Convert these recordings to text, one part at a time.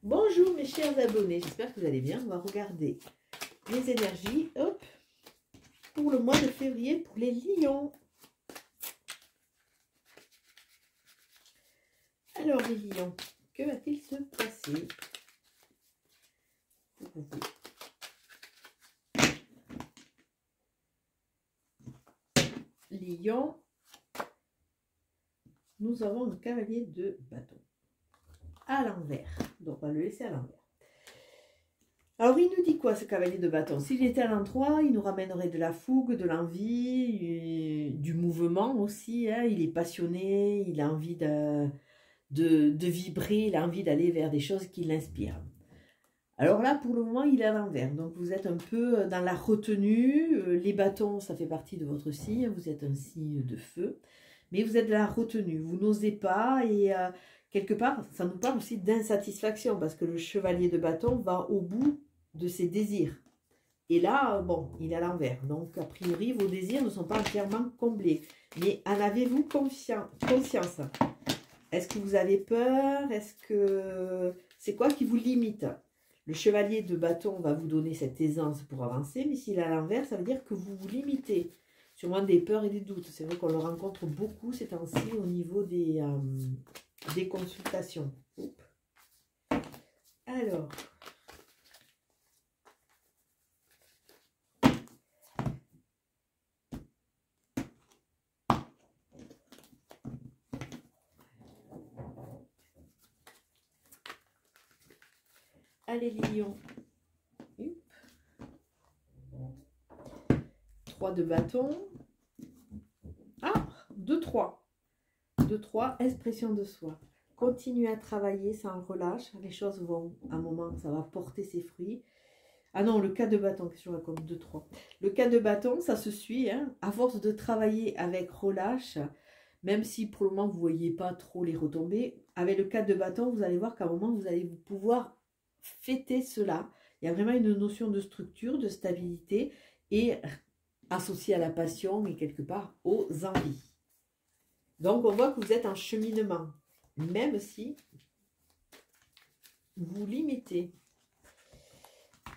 Bonjour mes chers abonnés, j'espère que vous allez bien. On va regarder les énergies, hop, pour le mois de février pour les lions. Alors les lions, que va-t-il se passer pour vous? Lion, nous avons le cavalier de bâton à l'envers, donc on va le laisser à l'envers. Alors il nous dit quoi ce cavalier de bâton? S'il était à l'endroit, il nous ramènerait de la fougue, de l'envie, du mouvement aussi, hein. Il est passionné, il a envie de vibrer, il a envie d'aller vers des choses qui l'inspirent. Alors là, pour le moment, il est à l'envers. Donc, vous êtes un peu dans la retenue. Les bâtons, ça fait partie de votre signe. Vous êtes un signe de feu. Mais vous êtes dans la retenue. Vous n'osez pas. Et quelque part, ça nous parle aussi d'insatisfaction. Parce que le chevalier de bâton va au bout de ses désirs. Et là, bon, il est à l'envers. Donc, a priori, vos désirs ne sont pas entièrement comblés. Mais en avez-vous conscience? Est-ce que vous avez peur? Est-ce que c'est quoi qui vous limite? Le chevalier de bâton va vous donner cette aisance pour avancer, mais s'il est à l'envers, ça veut dire que vous vous limitez. Sûrement des peurs et des doutes. C'est vrai qu'on le rencontre beaucoup ces temps-ci au niveau des consultations. Oups. Alors. Allez, lion. 3 de bâton. Ah, 2-3. 2-3, expression de soi. Continuez à travailler sans relâche. Les choses vont, à un moment, ça va porter ses fruits. Ah non, le cas de bâton, qu'est-ce que je raconte? 2-3. Le cas de bâton, ça se suit. Hein, à force de travailler avec relâche, même si pour le moment, vous ne voyez pas trop les retombées, avec le cas de bâton, vous allez voir qu'à un moment, vous allez pouvoir fêter cela. Il y a vraiment une notion de structure, de stabilité et associée à la passion et quelque part aux envies. Donc, on voit que vous êtes en cheminement, même si vous limitez.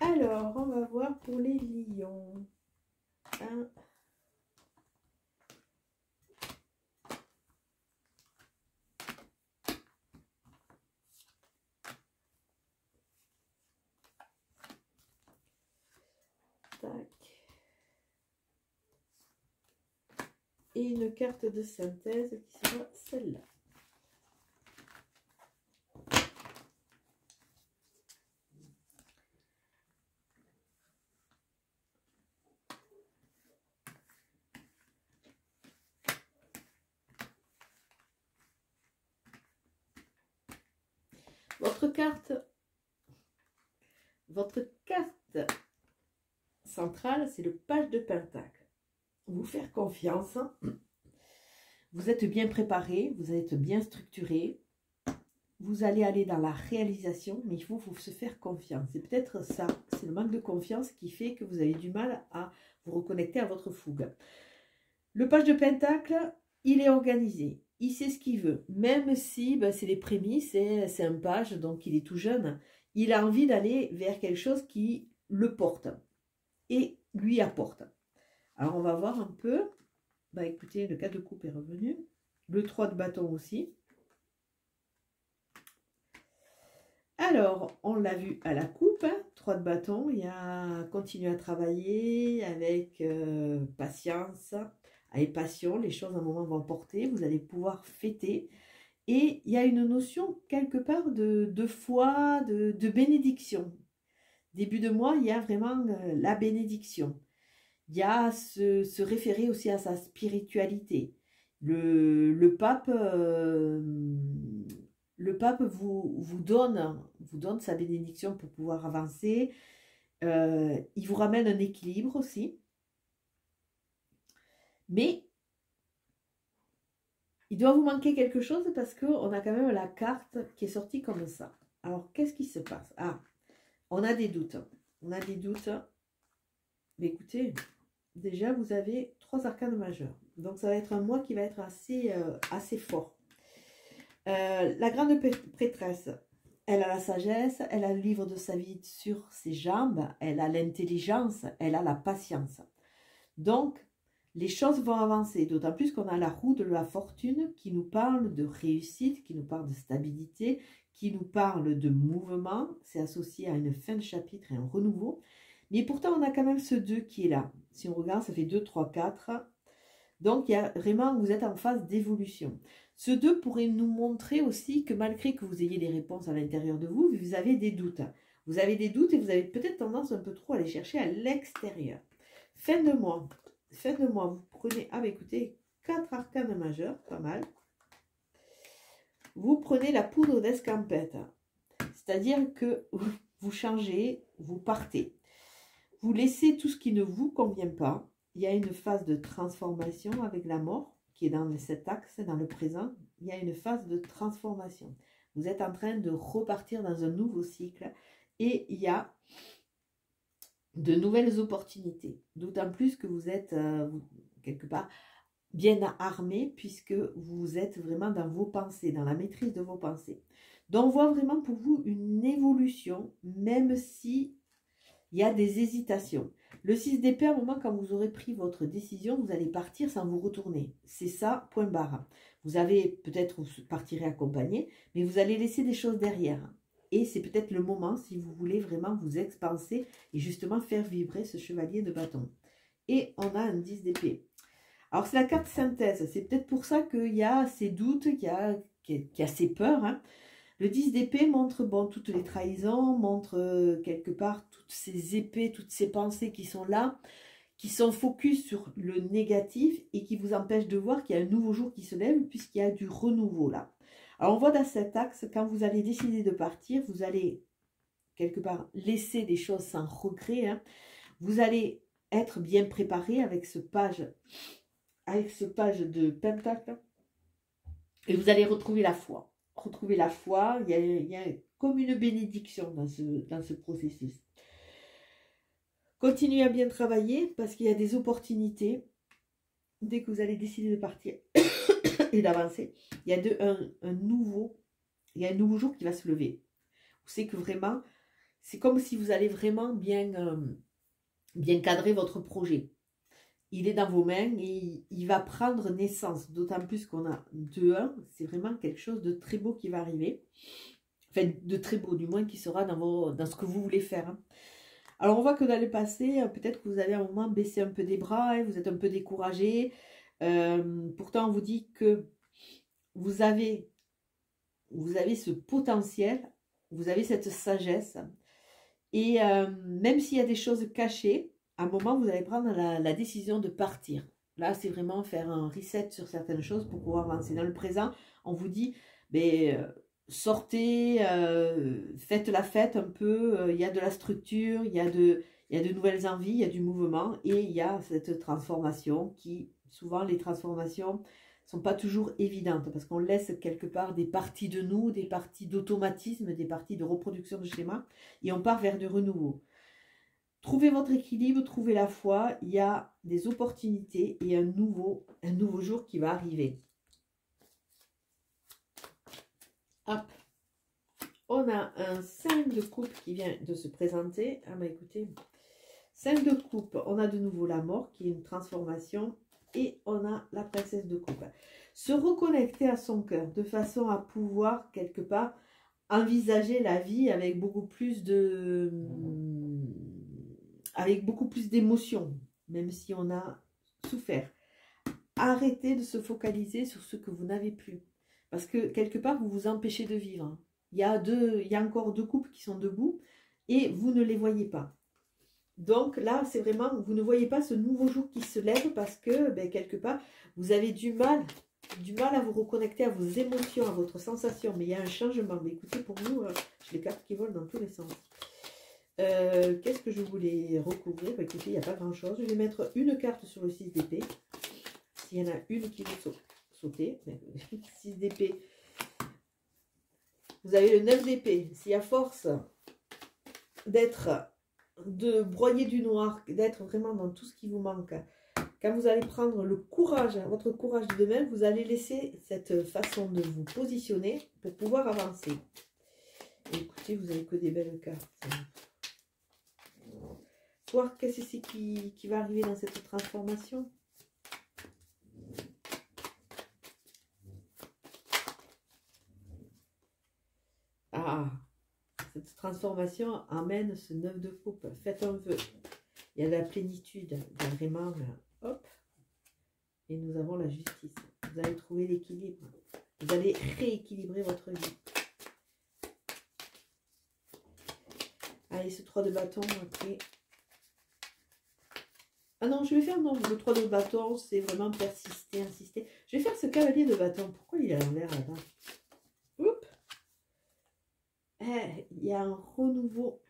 Alors, on va voir pour les lions. Tac. Et une carte de synthèse qui sera celle-là. Votre carte centrale, c'est le page de pentacle. Vous faire confiance. Vous êtes bien préparé, vous êtes bien structuré. Vous allez aller dans la réalisation, mais il faut se faire confiance. C'est peut-être ça, c'est le manque de confiance qui fait que vous avez du mal à vous reconnecter à votre fougue. Le page de pentacle, il est organisé. Il sait ce qu'il veut. Même si c'est les prémices, c'est un page, donc il est tout jeune. Il a envie d'aller vers quelque chose qui le porte et lui apporte. Alors on va voir un peu. Écoutez, le 4 de coupe est revenu. Le 3 de bâton aussi. Alors, on l'a vu à la coupe, 3 de bâton. Il y a continuer à travailler avec patience, avec passion. Les choses à un moment vont porter. Vous allez pouvoir fêter. Et il y a une notion quelque part de foi, de bénédiction. Début de mois, il y a vraiment la bénédiction. Il y a se référer aussi à sa spiritualité. Le pape vous donne sa bénédiction pour pouvoir avancer. Il vous ramène un équilibre aussi. Mais il doit vous manquer quelque chose parce qu'on a quand même la carte qui est sortie comme ça. Alors, qu'est-ce qui se passe? Ah, on a des doutes. On a des doutes. Mais écoutez, déjà, vous avez 3 arcanes majeurs. Donc, ça va être un mois qui va être assez fort. La grande prêtresse, elle a la sagesse, elle a le livre de sa vie sur ses jambes, elle a l'intelligence, elle a la patience. Donc, les choses vont avancer, d'autant plus qu'on a la roue de la fortune qui nous parle de réussite, qui nous parle de stabilité, qui nous parle de mouvement. C'est associé à une fin de chapitre et un renouveau. Mais pourtant, on a quand même ce 2 qui est là. Si on regarde, ça fait 2, 3, 4. Donc, il y a vraiment, vous êtes en phase d'évolution. Ce 2 pourrait nous montrer aussi que malgré que vous ayez des réponses à l'intérieur de vous, vous avez des doutes. Vous avez des doutes et vous avez peut-être tendance un peu trop à les chercher à l'extérieur. Fin de mois. Fin de mois, vous prenez, ah bah écoutez, 4 arcanes majeurs, pas mal. Vous prenez la poudre d'escampette. C'est-à-dire que vous changez, vous partez. Vous laissez tout ce qui ne vous convient pas. Il y a une phase de transformation avec la mort qui est dans cet axe, dans le présent. Il y a une phase de transformation. Vous êtes en train de repartir dans un nouveau cycle et il y a de nouvelles opportunités. D'autant plus que vous êtes quelque part bien armé puisque vous êtes vraiment dans vos pensées, dans la maîtrise de vos pensées. Donc on voit vraiment pour vous une évolution, même si il y a des hésitations. Le 6 d'épée, à un moment, quand vous aurez pris votre décision, vous allez partir sans vous retourner. C'est ça, point barre. Vous avez peut-être, vous partirez accompagné, mais vous allez laisser des choses derrière. Et c'est peut-être le moment, si vous voulez vraiment vous expanser et justement faire vibrer ce chevalier de bâton. Et on a un 10 d'épée. Alors, c'est la carte synthèse. C'est peut-être pour ça qu'il y a ces doutes, qu'il y a ces peurs, hein. Le 10 d'épée montre bon, toutes les trahisons, montre quelque part toutes ces épées, toutes ces pensées qui sont là, qui sont focus sur le négatif et qui vous empêchent de voir qu'il y a un nouveau jour qui se lève puisqu'il y a du renouveau là. Alors on voit dans cet axe, quand vous allez décider de partir, vous allez quelque part laisser des choses sans regret. Hein. Vous allez être bien préparé avec ce page de Pentacle et vous allez retrouver la foi. Retrouver la foi, il y a comme une bénédiction dans ce processus. Continuez à bien travailler parce qu'il y a des opportunités. Dès que vous allez décider de partir et d'avancer, il y a un nouveau jour qui va se lever. Vous savez que vraiment, c'est comme si vous allez vraiment bien cadrer votre projet. Il est dans vos mains et il va prendre naissance. D'autant plus qu'on a 2-1. C'est vraiment quelque chose de très beau qui va arriver. Enfin, de très beau, du moins qui sera dans ce que vous voulez faire. Hein. Alors, on voit que dans le passé, peut-être que vous avez à un moment baissé un peu des bras, hein, vous êtes un peu découragé. Pourtant, on vous dit que vous avez ce potentiel, vous avez cette sagesse. Et même s'il y a des choses cachées, à un moment, vous allez prendre la décision de partir. Là, c'est vraiment faire un reset sur certaines choses pour pouvoir avancer. Dans le présent, on vous dit, sortez, faites la fête un peu. Il y a de la structure, il y a de nouvelles envies, il y a du mouvement. Et il y a cette transformation qui, souvent, les transformations ne sont pas toujours évidentes. Parce qu'on laisse quelque part des parties de nous, des parties d'automatisme, des parties de reproduction de schéma. Et on part vers du renouveau. Trouvez votre équilibre, trouvez la foi, il y a des opportunités et un nouveau jour qui va arriver. Hop. On a un 5 de coupe qui vient de se présenter. Ah bah écoutez, 5 de coupe, on a de nouveau la mort qui est une transformation et on a la princesse de coupe. Se reconnecter à son cœur de façon à pouvoir quelque part envisager la vie avec beaucoup plus d'émotions, même si on a souffert. Arrêtez de se focaliser sur ce que vous n'avez plus. Parce que quelque part, vous vous empêchez de vivre. Il y a encore 2 couples qui sont debout et vous ne les voyez pas. Donc là, c'est vraiment, vous ne voyez pas ce nouveau jour qui se lève parce que, quelque part, vous avez du mal à vous reconnecter à vos émotions, à votre sensation. Mais il y a un changement. Mais écoutez, pour vous, j'ai les cartes qui volent dans tous les sens. Qu'est-ce que je voulais recouvrir? Écoutez, il n'y a pas grand chose. Je vais mettre une carte sur le 6 d'épée. S'il y en a une qui veut sauter. 6 d'épée. Vous avez le 9 d'épée. Si à force de broyer du noir, d'être vraiment dans tout ce qui vous manque, quand vous allez prendre le courage, votre courage de demain, vous allez laisser cette façon de vous positionner pour pouvoir avancer. Et Ici, vous n'avez que des belles cartes. Voir qu'est-ce que c'est qui va arriver dans cette transformation. Ah, cette transformation amène ce 9 de coupe. Faites un vœu. Il y a la plénitude. Il y a vraiment, hop. Et nous avons la justice. Vous allez trouver l'équilibre. Vous allez rééquilibrer votre vie. Allez, ce 3 de bâton, après. Ah non, je vais faire, non, le 3 de bâton, c'est vraiment persister, insister. Je vais faire ce cavalier de bâton. Pourquoi il est à l'envers là-bas? Oups. Il y a un renouveau.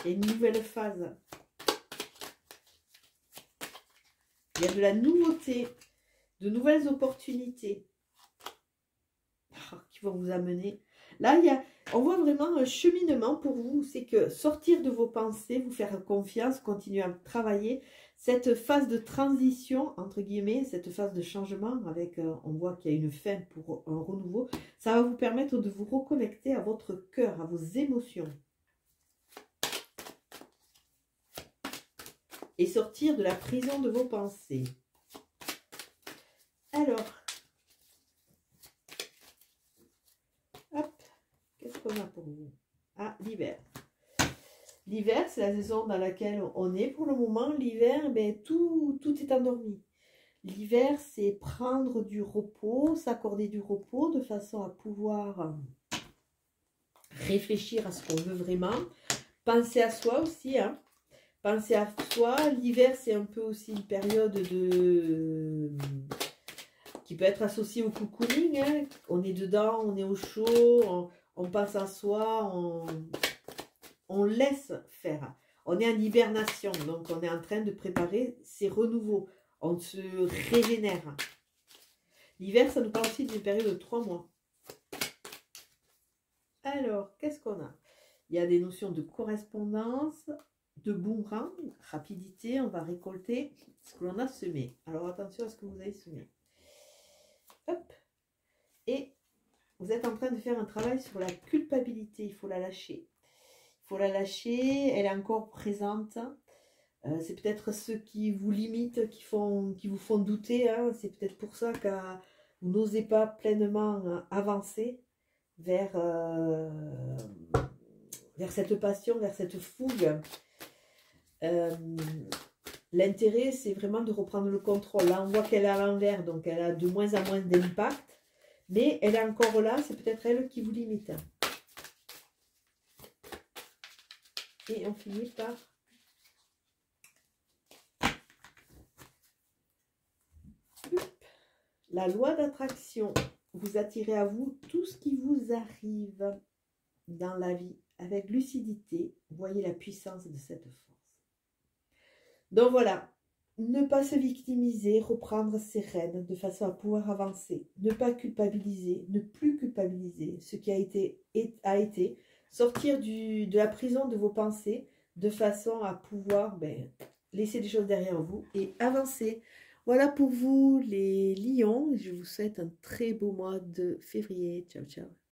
Il y a une nouvelle phase. Il y a de la nouveauté, de nouvelles opportunités qui vont vous amener. Là, on voit vraiment un cheminement pour vous. C'est que sortir de vos pensées, vous faire confiance, continuer à travailler. Cette phase de transition, entre guillemets, cette phase de changement, avec, on voit qu'il y a une fin pour un renouveau, ça va vous permettre de vous reconnecter à votre cœur, à vos émotions. Et sortir de la prison de vos pensées. Alors, hop, qu'est-ce qu'on a pour vous? Ah, l'hiver. L'hiver, c'est la saison dans laquelle on est pour le moment. L'hiver, ben, tout est endormi. L'hiver, c'est prendre du repos, s'accorder du repos de façon à pouvoir réfléchir à ce qu'on veut vraiment. Penser à soi aussi, hein. Pensez à soi. L'hiver, c'est un peu aussi une période qui peut être associée au cocooning. Hein. On est dedans, on est au chaud, on pense à soi, on laisse faire. On est en hibernation, donc on est en train de préparer ces renouveaux. On se régénère. L'hiver, ça nous parle aussi d'une période de 3 mois. Alors, qu'est-ce qu'on a? Il y a des notions de correspondance, de boomerang, rapidité, on va récolter ce que l'on a semé. Alors attention à ce que vous avez semé. Hop. Et vous êtes en train de faire un travail sur la culpabilité, il faut la lâcher. Il faut la lâcher, elle est encore présente. C'est peut-être ceux qui vous limitent, qui vous font douter. Hein. C'est peut-être pour ça que vous n'osez pas pleinement avancer vers cette passion, vers cette fougue. L'intérêt, c'est vraiment de reprendre le contrôle. Là, on voit qu'elle est à l'envers, donc elle a de moins en moins d'impact. Mais elle est encore là, c'est peut-être elle qui vous limite. Et on finit par... La loi d'attraction. Vous attirez à vous tout ce qui vous arrive dans la vie avec lucidité. Voyez la puissance de cette force. Donc voilà, ne pas se victimiser, reprendre ses rênes de façon à pouvoir avancer. Ne pas culpabiliser, ne plus culpabiliser. Ce qui a été, sortir de la prison de vos pensées de façon à pouvoir laisser des choses derrière vous et avancer. Voilà pour vous les lions. Je vous souhaite un très beau mois de février. Ciao, ciao.